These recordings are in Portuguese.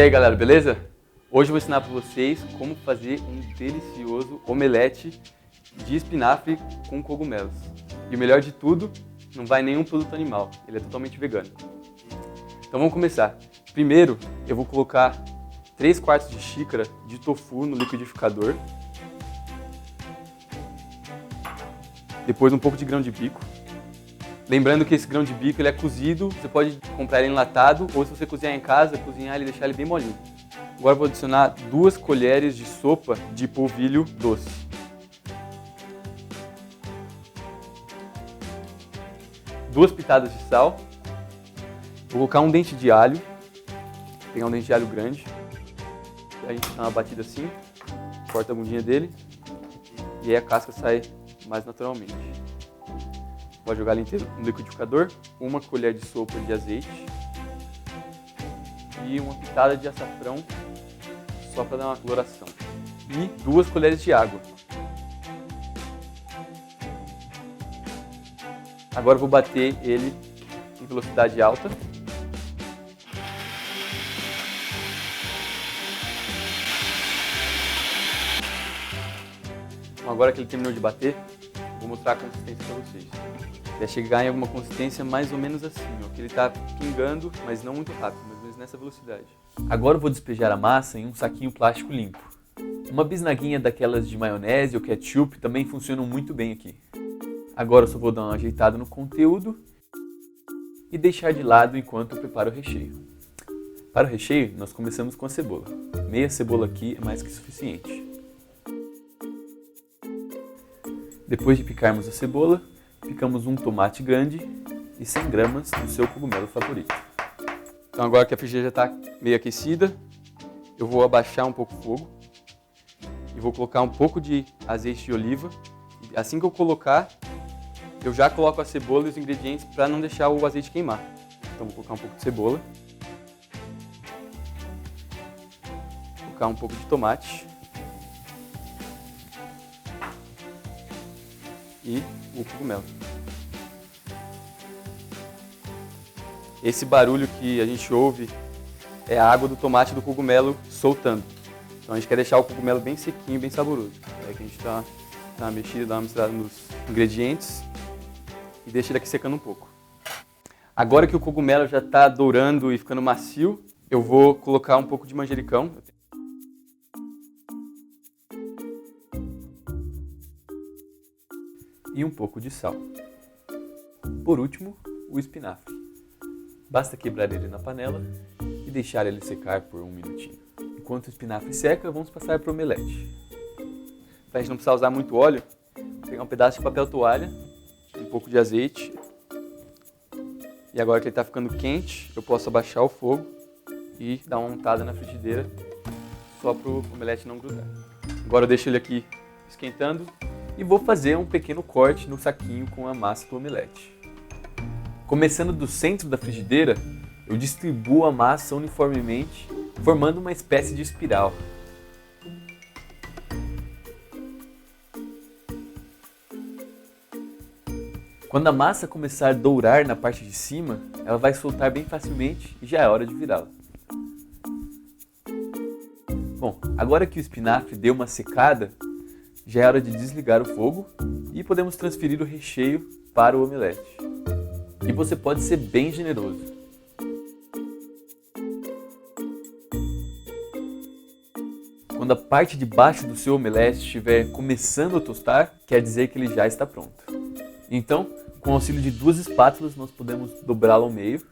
aí galera, beleza? Hoje eu vou ensinar para vocês como fazer um delicioso omelete de espinafre com cogumelos. E o melhor de tudo, não vai nenhum produto animal, ele é totalmente vegano. Então vamos começar. Primeiro eu vou colocar 3/4 de xícara de tofu no liquidificador. Depois um pouco de grão de bico. Lembrando que esse grão de bico ele é cozido, você pode comprar ele enlatado ou se você cozinhar em casa, cozinhar ele e deixar ele bem molinho. Agora eu vou adicionar 2 colheres de sopa de polvilho doce. Duas pitadas de sal. Vou colocar um dente de alho. Vou pegar um dente de alho grande. A gente dá uma batida assim, corta a bundinha dele e aí a casca sai mais naturalmente. Vou jogar ele inteiro no liquidificador, 1 colher de sopa de azeite e uma pitada de açafrão só para dar uma coloração. E 2 colheres de água. Agora eu vou bater ele em velocidade alta. Então, agora que ele terminou de bater, vou mostrar a consistência para vocês. Vai chegar em alguma consistência mais ou menos assim, ó, que ele está pingando, mas não muito rápido, mais ou menos nessa velocidade. Agora eu vou despejar a massa em um saquinho plástico limpo. Uma bisnaguinha daquelas de maionese ou ketchup também funcionam muito bem aqui. Agora eu só vou dar uma ajeitada no conteúdo e deixar de lado enquanto eu preparo o recheio. Para o recheio, nós começamos com a cebola. Meia cebola aqui é mais que suficiente. Depois de picarmos a cebola, picamos um tomate grande e 100 gramas do seu cogumelo favorito. Então agora que a frigideira já está meio aquecida, eu vou abaixar um pouco o fogo e vou colocar um pouco de azeite de oliva. Assim que eu colocar, eu já coloco a cebola e os ingredientes para não deixar o azeite queimar. Então vou colocar um pouco de cebola, vou colocar um pouco de tomate e o cogumelo. Esse barulho que a gente ouve é a água do tomate e do cogumelo soltando. Então a gente quer deixar o cogumelo bem sequinho, bem saboroso. Aí que a gente dá uma mexida, dá uma misturada nos ingredientes e deixa ele aqui secando um pouco. Agora que o cogumelo já está dourando e ficando macio, eu vou colocar um pouco de manjericão. E um pouco de sal. Por último, o espinafre. Basta quebrar ele na panela e deixar ele secar por 1 minutinho. Enquanto o espinafre seca, vamos passar para o omelete. Para a gente não precisar usar muito óleo, vou pegar um pedaço de papel toalha, um pouco de azeite. E agora que ele está ficando quente, eu posso abaixar o fogo e dar uma untada na frigideira, só para o omelete não grudar. Agora eu deixo ele aqui esquentando e vou fazer um pequeno corte no saquinho com a massa do omelete. Começando do centro da frigideira, eu distribuo a massa uniformemente, formando uma espécie de espiral. Quando a massa começar a dourar na parte de cima, ela vai soltar bem facilmente e já é hora de virá-la. Bom, agora que o espinafre deu uma secada, já é hora de desligar o fogo e podemos transferir o recheio para o omelete. E você pode ser bem generoso. Quando a parte de baixo do seu omelete estiver começando a tostar, quer dizer que ele já está pronto. Então, com o auxílio de 2 espátulas, nós podemos dobrá-lo ao meio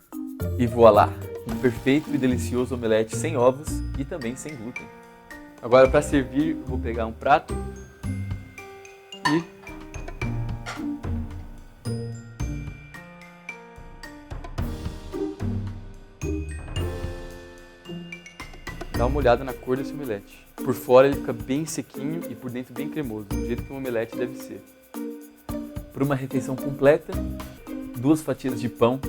e voilá! Um perfeito e delicioso omelete sem ovos e também sem glúten. Agora para servir, eu vou pegar um prato e dá uma olhada na cor desse omelete. Por fora ele fica bem sequinho e por dentro bem cremoso, do jeito que um omelete deve ser. Para uma refeição completa, 2 fatias de pão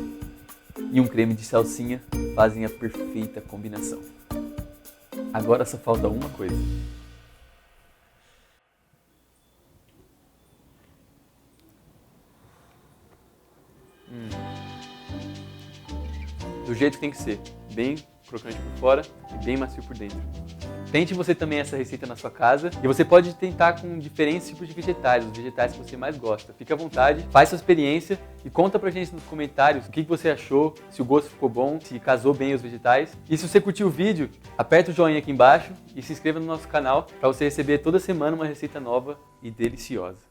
e um creme de salsinha fazem a perfeita combinação. Agora só falta uma coisa. Do jeito que tem que ser, bem crocante por fora e bem macio por dentro. Tente você também essa receita na sua casa e você pode tentar com diferentes tipos de vegetais, os vegetais que você mais gosta. Fique à vontade, faz sua experiência e conta pra gente nos comentários o que você achou, se o gosto ficou bom, se casou bem os vegetais. E se você curtiu o vídeo, aperta o joinha aqui embaixo e se inscreva no nosso canal para você receber toda semana uma receita nova e deliciosa.